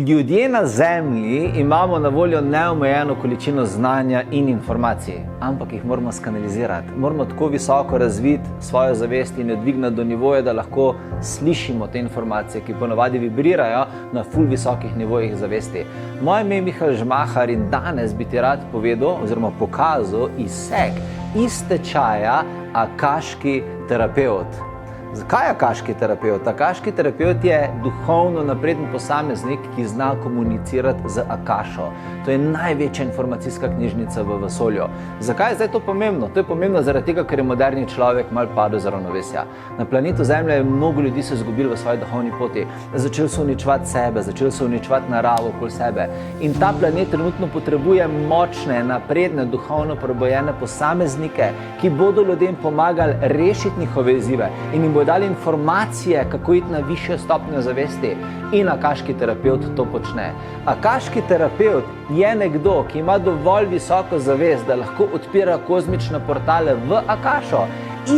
Ljudje na Zemlji imamo na voljo neomejeno količino znanja in informacij, ampak jih moramo skanalizirati. Moramo tako visoko razviti svojo zavest in jo dvigniti do nivoja, da lahko slišimo te informacije, ki ponavadi vibrirajo na ful visokih nivojih zavesti. Moje ime je Mihael Žmahar in danes bi ti rad povedal oziroma pokazal izsek iz tečaja Akaški terapevt. Zakaj je akaški terapevt? Akaški terapevt je duhovno napreden posameznik, ki zna komunicirati z Akašo. To je največja informacijska knjižnica v vesolju. Zakaj je zdaj to pomembno? To je pomembno zaradi tega, ker je moderni človek malo padel za ravnovesja. Na planetu Zemlja je mnogo ljudi se izgubilo v svoji duhovni poti. Začeli so uničevati sebe, začeli so uničevati naravo okoli sebe. In ta planet trenutno potrebuje močne, napredne, duhovno prebojene posameznike, ki bodo ljudem pomagali rešiti njihove izzive in jim bodo dali informacije, kako iti na višjo stopnjo zavesti. In akaški terapevt to počne. Akaški terapevt je nekdo, ki ima dovolj visoko zavest, da lahko odpira kozmične portale v Akašo.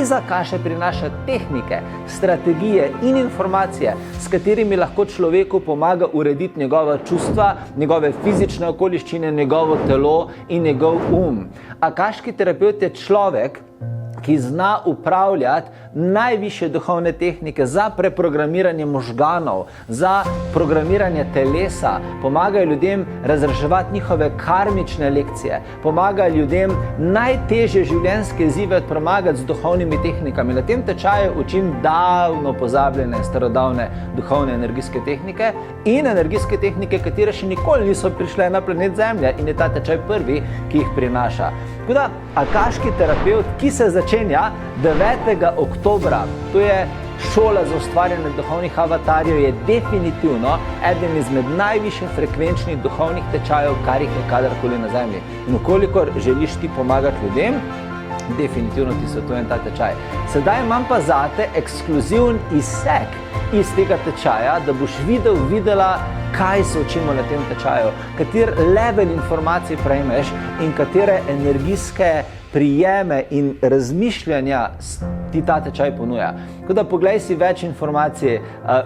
Iz Akaše prinaša tehnike, strategije in informacije, s katerimi lahko človeku pomaga urediti njegova čustva, njegove fizične okoliščine, njegovo telo in njegov Akaški terapevt je človek, ki zna upravljati najvišje duhovne tehnike za preprogramiranje možganov, za programiranje telesa, pomagajo ljudem razreševati njihove karmične lekcije, pomagajo ljudem najtežje življenjske izzive premagati z duhovnimi tehnikami. Na tem tečaju učim davno pozabljene starodavne duhovne energijske tehnike in energijske tehnike, katere še nikoli niso prišle na planet Zemlja in je ta tečaj prvi, ki jih prinaša. Tako da, akaški terapevt, ki se začenja 9. oktobra, to je šola za ustvarjanje duhovnih avatarjev, je definitivno eden izmed najvišjih frekvenčnih duhovnih tečajev, kar jih je kadarkoli na Zemlji. In ukolikor želiš ti pomagati ljudem, definitivno ti svetujem ta tečaj. Sedaj imam pa zate ekskluziven izsek iz tega tečaja, da boš videla, kaj se učimo na tem tečaju, kater level informacij prejmeš in katere energijske prijeme in razmišljanja ti ta tečaj ponuja. Tako da poglej si več informacij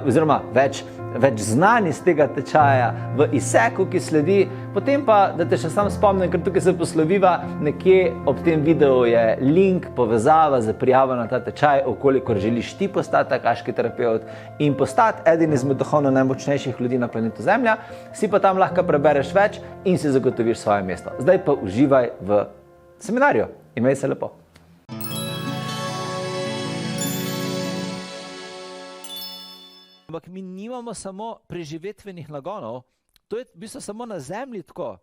oziroma več znanj iz tega tečaja v izseku, ki sledi, potem pa, da te še sam spomnim, ker tukaj se posloviva, nekje ob tem videu je link, povezava za prijavo na ta tečaj, okolikor želiš ti postati akaški terapevt in postati eden izmed duhovno najmočnejših ljudi na planetu Zemlja, si pa tam lahko prebereš več in si zagotoviš svoje mesto. Zdaj pa uživaj v seminarju. Imej se lepo. Ampak mi nimamo samo preživetvenih nagonov, to je v bistvu samo na Zemlji tako,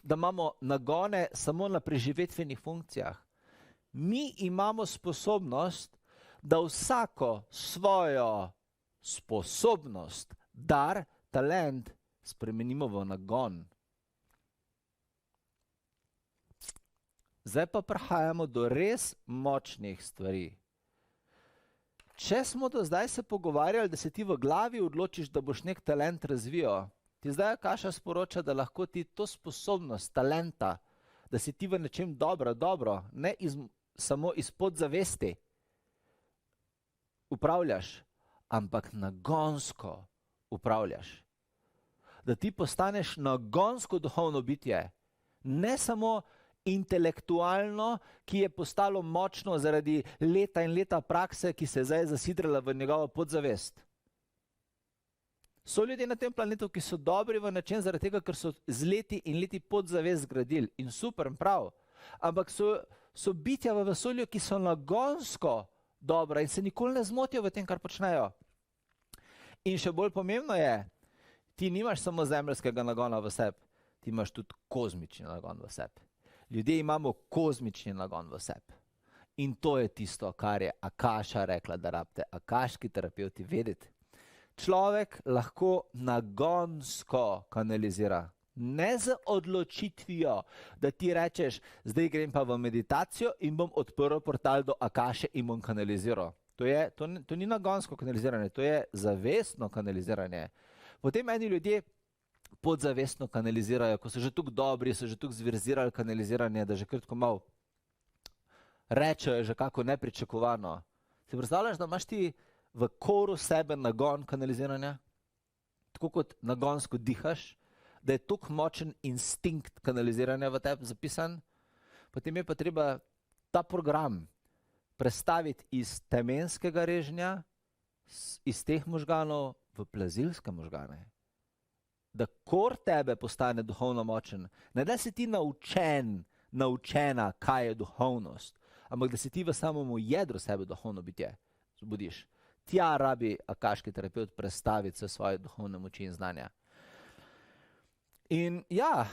da imamo nagone samo na preživetvenih funkcijah. Mi imamo sposobnost, da vsako svojo sposobnost, dar, talent spremenimo v nagon. Zdaj pa prihajamo do res močnih stvari. Če smo do zdaj se pogovarjali, da se ti v glavi odločiš, da boš nek talent razvijal, ti zdaj Akaša sporoča, da lahko ti to sposobnost, talenta, da si ti v nečem dobro, ne samo iz podzavesti upravljaš, ampak nagonsko upravljaš. Da ti postaneš nagonsko duhovno bitje, ne samo intelektualno, ki je postalo močno zaradi leta in leta prakse, ki se je zdaj zasidrala v njegovo podzavest. So ljudje na tem planetu, ki so dobri v nečem zaradi tega, ker so z leti in leti podzavest zgradili in super in prav, ampak so bitja v vesolju, ki so nagonsko dobra in se nikoli ne zmotijo v tem, kar počnejo. In še bolj pomembno je, ti nimaš samo zemeljskega nagona v sebi, ti imaš tudi kozmični nagon v sebi. Ljudje imamo kozmični nagon v sebi. In to je tisto, kar je Akaša rekla, da rabite akaški terapevti vedeti. Človek lahko nagonsko kanalizira. Ne z odločitvijo, da ti rečeš, zdaj grem pa v meditacijo in bom odprl portal do Akaše in bom kanaliziral. To ni nagonsko kanaliziranje, to je zavestno kanaliziranje. Potem eni ljudje podzavestno kanalizirajo, ko so že tukaj dobri, so že tukaj zverzirali kanaliziranje, da že kratko malo rečejo že kako nepričakovano. Si predstavljaš, da imaš ti v koru sebe nagon kanaliziranja? tako kot nagonsko dihaš, da je toliko močen instinkt kanaliziranja v tebi zapisan, potem je pa treba ta program prestaviti iz temenskega režnja, iz teh možganov v plazilske možgane. Da kor tebe postane duhovno močen, ne da si ti naučena, kaj je duhovnost, ampak da si ti v samemu jedru sebe duhovno bitje zbudiš. Tja rabi akaški terapeut prestaviti vse svoje duhovne moči in znanja. In ja,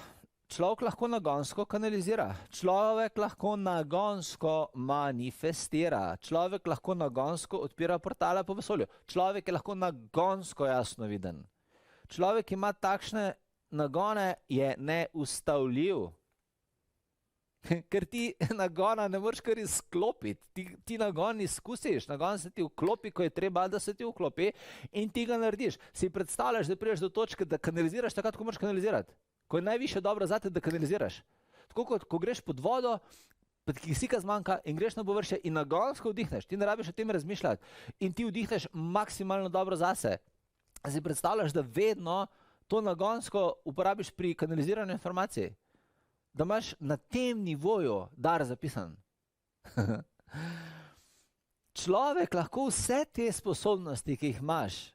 človek lahko nagonsko kanalizira, človek lahko nagonsko manifestira, človek lahko nagonsko odpira portale po vesolju, človek je lahko nagonsko jasno viden. Človek ima takšne nagone, je neustavljiv. Ker ti nagona ne moreš kar izklopiti, ti nagon izkusiš, nagon se ti vklopi, ko je treba, da se ti vklopi in ti ga narediš. Si predstavljaš, da prideš do točke, da kanaliziraš takrat, ko moraš kanalizirati. Ko je najviše dobro zate, da kanaliziraš. Tako kot ko greš pod vodo, pa ti kisika zmanjka in greš na površje in nagonsko vdihneš, ti ne rabiš o tem razmišljati in ti vdihneš maksimalno dobro zase. Si predstavljaš, da vedno to nagonsko uporabiš pri kanaliziranju informacij. Da imaš na tem nivoju dar zapisan. Človek lahko vse te sposobnosti, ki jih imaš,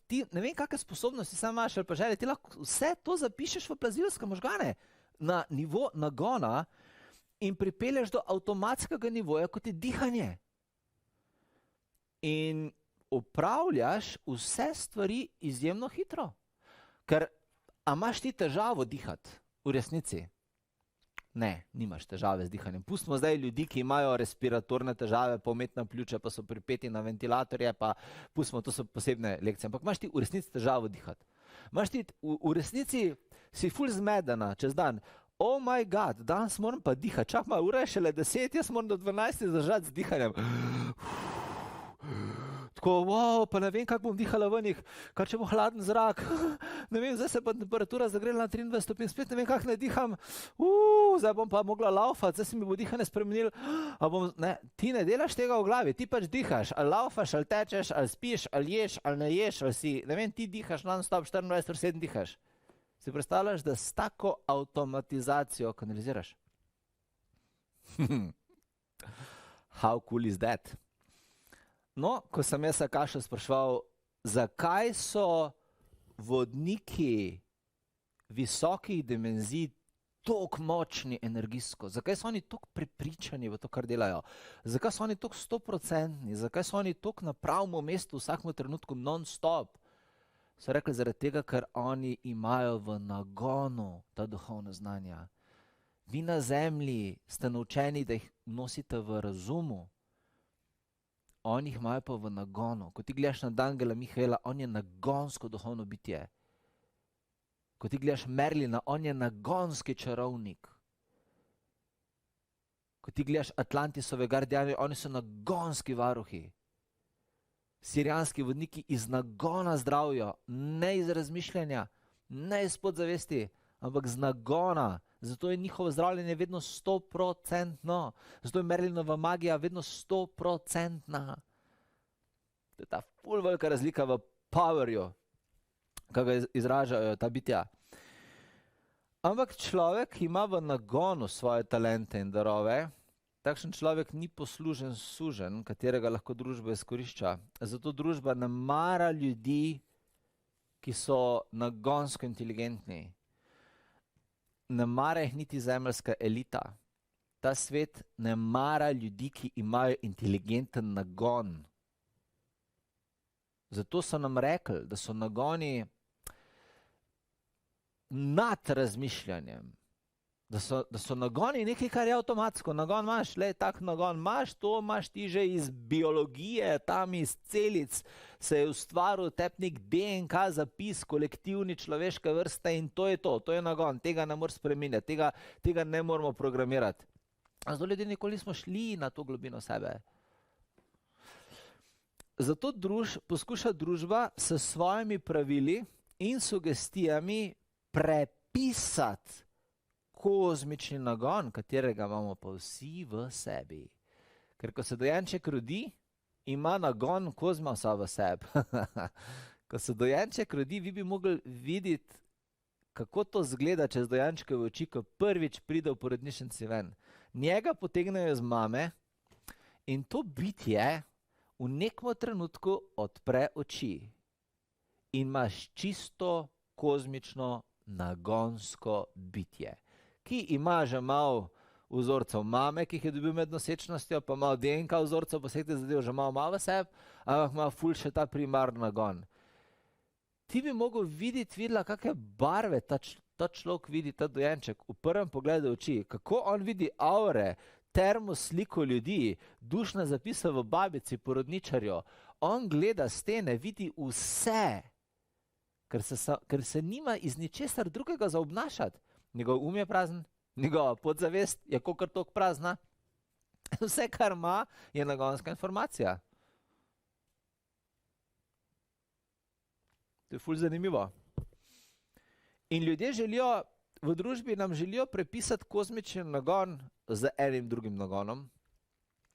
ti ne vem, kakve sposobnosti sam imaš ali pa želje, ti lahko vse to zapišeš v plazilske možgane na nivo nagona in pripelješ do avtomatskega nivoja, kot je dihanje. In upravljaš vse stvari izjemno hitro. Ker, a imaš ti težavo dihati v resnici? Ne, nimaš težave z dihanjem. Pustimo zdaj ljudi, ki imajo respiratorne težave, pa umetna pljuča, pa so pripeti na ventilatorje, pa pustimo, to so posebne lekcije. Ampak imaš ti v resnici težavo dihati. Imaš ti v resnici, si ful zmedena čez dan. Oh my god, danes moram pa dihati. Čak malo, ura je šele 10, jaz moram do 12 zdržati z dihanjem. Tako, wow, pa ne vem, kako bom dihala ven jih, kar če bo hladen zrak, ne vem, zdaj se pa temperatura zagrela na 23 stopinj, spet ne vem, kako ne diham, zdaj bom pa mogla laufati, zdaj se mi bo dihanje spremenil, ti ne delaš tega v glavi, ti pač dihaš, ali laufaš, ali tečeš, ali spiš, ali ješ, ali ne ješ, ali si, ne vem, ti dihaš non-stop, 24/7 dihaš. Si predstavljaš, da s tako avtomatizacijo kanaliziraš? How cool is that? No, ko sem jaz Akašo spraševal, zakaj so vodniki visokih dimenzij toliko močni energijsko, zakaj so oni toliko prepričani v to, kar delajo, zakaj so oni toliko 100%, zakaj so oni toliko na pravem mestu v vsakem trenutku non-stop, so rekli zaradi tega, ker oni imajo v nagonu ta duhovna znanja. Vi na zemlji ste naučeni, da jih nosite v razumu, oni jih imajo pa v nagonu. Ko ti gledaš na Angela Mihaela, on je nagonsko duhovno bitje. Ko ti gledaš Merlina, on je nagonski čarovnik. Ko ti gledaš Atlantisove gardijane, oni so nagonski varuhi. Sirijanski vodniki iz nagona zdravijo, ne iz razmišljanja, ne iz podzavesti, ampak z nagona. Zato je njihovo zdravljenje vedno 100%. Zato je Merlinova magija vedno 100%. To je ta ful velika razlika v powerju, ki ga izražajo ta bitja. Ampak človek ima v nagonu svoje talente in darove. Takšen človek ni poslužen suženj, katerega lahko družba izkorišča. Zato družba ne mara ljudi, ki so nagonsko inteligentni. Ne mara jih niti zemeljska elita. Ta svet ne mara ljudi, ki imajo inteligenten nagon. Zato so nam rekli, da so nagoni nad razmišljanjem. Da so nagoni nekaj, kar je avtomatsko. Nagon imaš, tak nagon imaš, to imaš ti že iz biologije, tam iz celic se je ustvaril tepnik DNK zapis kolektivni človeške vrste in to je nagon, tega ne moreš spreminjati, tega ne moramo programirati. Zato ljudje nikoli nismo šli na to globino sebe. Zato poskuša družba s svojimi pravili in sugestijami prepisati kozmični nagon, katerega imamo pa vsi v sebi. Ker ko se dojenček rodi, ima nagon kozmosa v sebi. Ko se dojenček rodi, vi bi mogli videti, kako to zgleda čez dojenčkove oči, ko prvič pride v porodnišnici ven. Njega potegnejo z mame in to bitje v nekem trenutku odpre oči in imaš čisto kozmično nagonsko bitje, ki ima že malo vzorcev mame, ki jih je dobil med nosečnostjo, pa malo DNK vzorcev, pa vseh te zadev že malo v sebi, ampak ima ful še ta primarni nagon. Ti bi mogel videla, kakšne barve ta človek vidi, ta dojenček, v prvem pogledu oči, kako on vidi aure, termosliko ljudi, dušna zapisa v babici, porodničarjo. On gleda stene, vidi vse, ker se nima iz ničesar drugega za obnašati. Njegov um je prazen, njegova podzavest je kakor toliko prazna. Vse, kar ima, je nagonska informacija. To je ful zanimivo. In ljudje želijo, v družbi nam želijo prepisati kozmični nagon z enim drugim nagonom,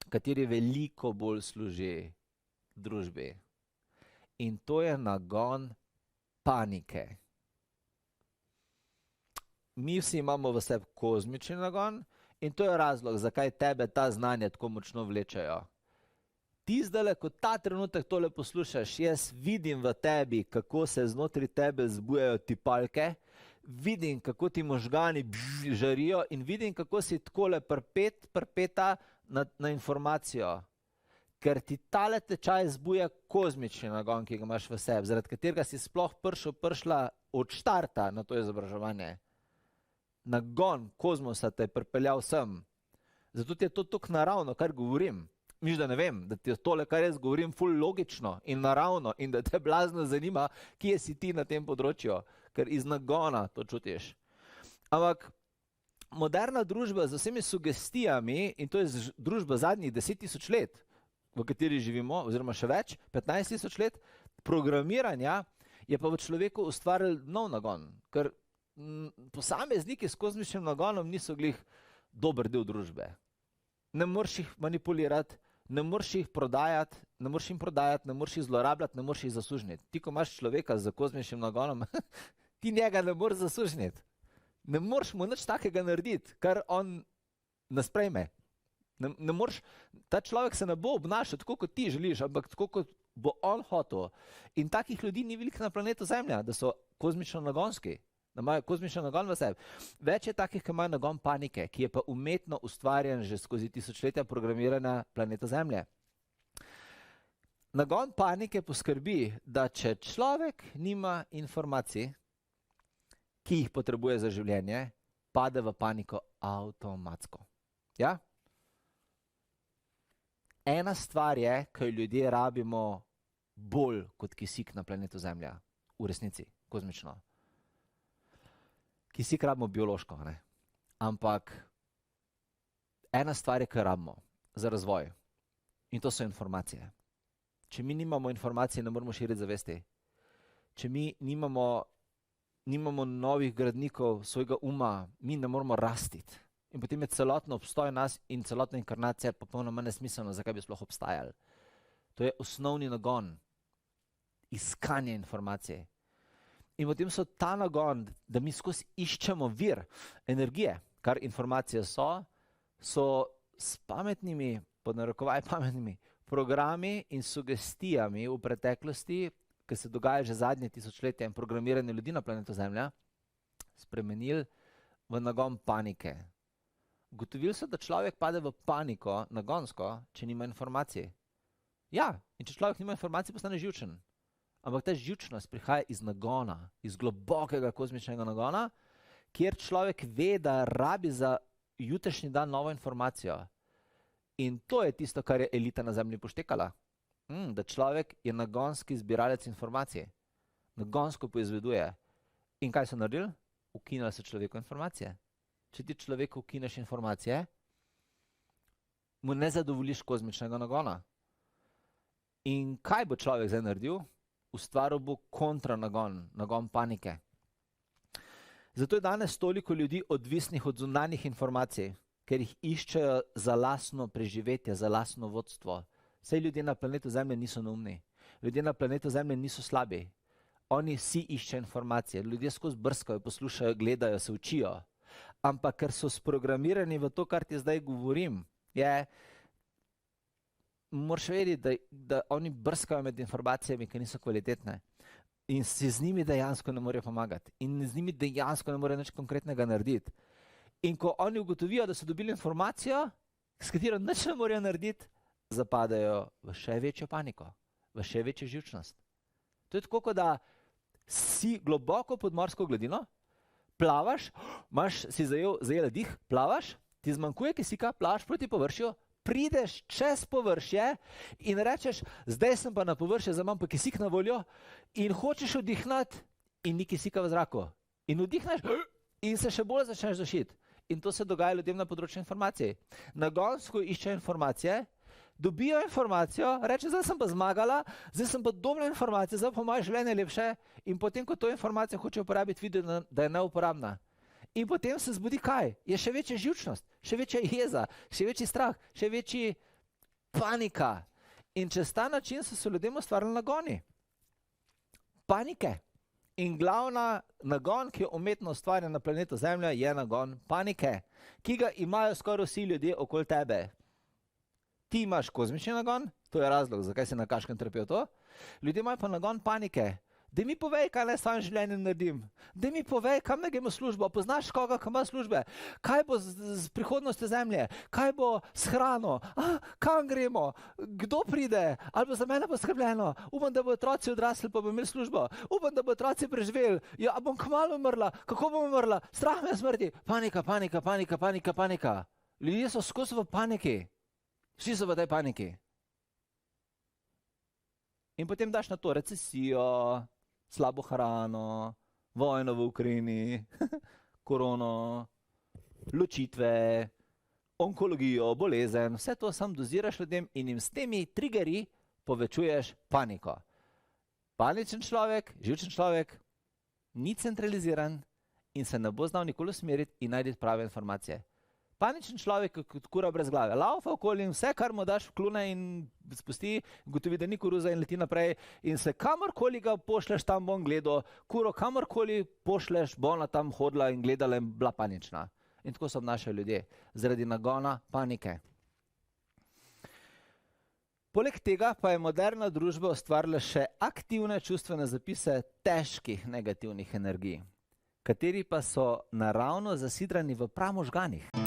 kateri veliko bolj služi družbi. In to je nagon panike. Mi vsi imamo v sebi kozmični nagon in to je razlog, zakaj tebe ta znanja tako močno vlečejo. Ti zdajle, ko ta trenutek tole poslušaš, jaz vidim v tebi, kako se znotraj tebe zbujajo tipalke, vidim, kako ti možgani žarijo in vidim, kako si takole prpeta na informacijo. Ker ti tale tečaj zbuja kozmični nagon, ki ga imaš v sebi, zaradi katerega si sploh prišla od štarta na to izobraževanje. Nagon kozmosa te je pripeljal sem. Zato ti je to tako naravno, kar govorim. Miš, da ne vem, da ti je tole, kar jaz govorim, ful logično in naravno in da te blazno zanima, kje si ti na tem področju, ker iz nagona to čutiš. Ampak moderna družba z vsemi sugestijami, in to je družba zadnjih 10.000 let, v kateri živimo, oziroma še več, 15.000 let, programiranja je pa v človeku ustvaril nov nagon, ker posamezniki s kozmičnim nagonom niso glih dober del družbe. Ne moreš jih manipulirati, ne moreš jih prodajati, ne moreš jih zlorabljati, ne moreš jih zasužniti. Ti, ko imaš človeka z kozmičnim nagonom, ti njega ne moreš zasužniti. Ne moreš mu nič takega narediti, kar on ne sprejme. Ne moreš, ta človek se ne bo obnašal tako, kot ti želiš, ampak tako, kot bo on hotel. In takih ljudi ni veliko na planetu Zemlja, da so kozmično nagonski, da imajo kozmični nagon v sebi. Več je takih, ki imajo nagon panike, ki je pa umetno ustvarjen že skozi tisočletja programiranja planeta Zemlje. Nagon panike poskrbi, da če človek nima informacij, ki jih potrebuje za življenje, pade v paniko avtomatsko. Ja? Ena stvar je, kaj ljudje rabimo bolj kot kisik na planetu Zemlja. V resnici, kozmično. Kisik rabimo biološko, ne? Ampak ena stvar je, kaj rabimo za razvoj. In to so informacije. Če mi nimamo informacije, ne moramo širiti zavesti. Če mi nimamo novih gradnikov svojega uma, mi ne moramo rastiti. In potem je celotno obstoj nas in celotna inkarnacija popolnoma nesmiselno, zakaj bi sploh obstajali. To je osnovni nagon, iskanje informacije. In potem so ta nagon, da mi skozi iščemo vir energije, kar informacije so s pametnimi, pod narekovaj pametnimi, programi in sugestijami v preteklosti, ki se dogaja že zadnje tisočletja in programiranje ljudi na planetu Zemlja, spremenili v nagon panike. Ugotovili so, da človek pade v paniko nagonsko, če nima informacij. Ja, in če človek nima informacij, postane živčen. Ampak ta živčnost prihaja iz nagona, iz globokega kozmičnega nagona, kjer človek ve, da rabi za jutrišnji dan novo informacijo. In to je tisto, kar je elita na Zemlji poštekala. Da človek je nagonski zbiralec informacij. Nagonsko poizveduje. In kaj so naredili? Ukinili so človeku informacije. Če ti človeku ukineš informacije, mu ne zadovoljiš kozmičnega nagona. In kaj bo človek zdaj naredil? Ustvaril bo kontranagon, nagon panike. Zato je danes toliko ljudi odvisnih od zunanjih informacij, ker jih iščejo za lastno preživetje, za lastno vodstvo. Saj ljudje na planetu Zemlje niso neumni. Ljudje na planetu Zemlje niso slabi. oni vsi iščejo informacije, ljudje skozi brskajo, poslušajo, gledajo, se učijo. Ampak ker so sprogramirani v to, kar ti zdaj govorim, moraš vedeti, da oni brskajo med informacijami, ki niso kvalitetne. In si z njimi dejansko ne morejo pomagati. In z njimi dejansko ne morejo nič konkretnega narediti. In ko oni ugotovijo, da so dobili informacijo, s katero nič ne morejo narediti, zapadajo v še večjo paniko, v še večjo živčnost. To je tako, kot da si globoko pod morsko gladino, plavaš, si zajel dih, plavaš, ti zmanjkuje kisika, plavaš proti površju, prideš čez površje in rečeš, zdaj sem pa na površju, zdaj imam pa kisik na voljo in hočeš vdihnati in ni kisika v zraku. In vdihneš in se še bolj začneš dušiti. In to se dogaja ljudem na področju informacij. Nagonsko iščejo informacije, dobijo informacijo, reče, zdaj sem pa zmagala, zdaj sem pa dobila informacijo, zdaj pa moje življenje lepše in potem, ko to informacijo hoče uporabiti, vidi, da je neuporabna. In potem se zbudi kaj? Je še večja živčnost, še večja jeza, še večji strah, še večji panika. In čez ta način so se ljudem ustvarjali nagoni. Panike. In glavna nagon, ki je umetno ustvarjen na planetu Zemlja, je nagon panike, ki ga imajo skoraj vsi ljudje okoli tebe. Ti imaš kozmični nagon, to je razlog, zakaj si na Kaškem trpel to. Ljudje imajo pa nagon panike. Daj mi povej, kaj naj s svojim življenjem naredim. Daj mi povej, kam naj gremo službo. Poznaš koga, kam ima službe? Kaj bo z prihodnostjo Zemlje? Kaj bo s hrano? Kam gremo? Kdo pride? Ali bo za mene poskrbljeno? Upam, da bo otroci odrasli, pa bo imeli službo. Upam, da bo otroci preživeli. Ja, bom kmalu umrla. Kako bom umrla? Strah me smrti. Panika, panika, panika, panika, panika. Ljudje so skozi v paniki. Vsi so v tej paniki. In potem daš na to recesijo, slabo hrano, vojno v Ukrajini, korono, ločitve, onkologijo, bolezen, vse to sam doziraš ljudem in jim s temi triggerji povečuješ paniko. Paničen človek, živčen človek, ni centraliziran in se ne bo znal nikoli usmeriti in najti prave informacije. Paničen človek, kot kura brez glave, laufa okoli in vse, kar mu daš v klune in spusti, gotovi, da ni koruza in leti naprej in se kamorkoli ga pošleš, tam bom gledal, kuro kamorkoli pošleš, bo ona tam hodila in gledala in bila panična. In tako se obnašajo ljudje, zaradi nagona panike. Poleg tega pa je moderna družba ustvarila še aktivne čustvene zapise težkih negativnih energij, kateri pa so naravno zasidrani v pramožganih.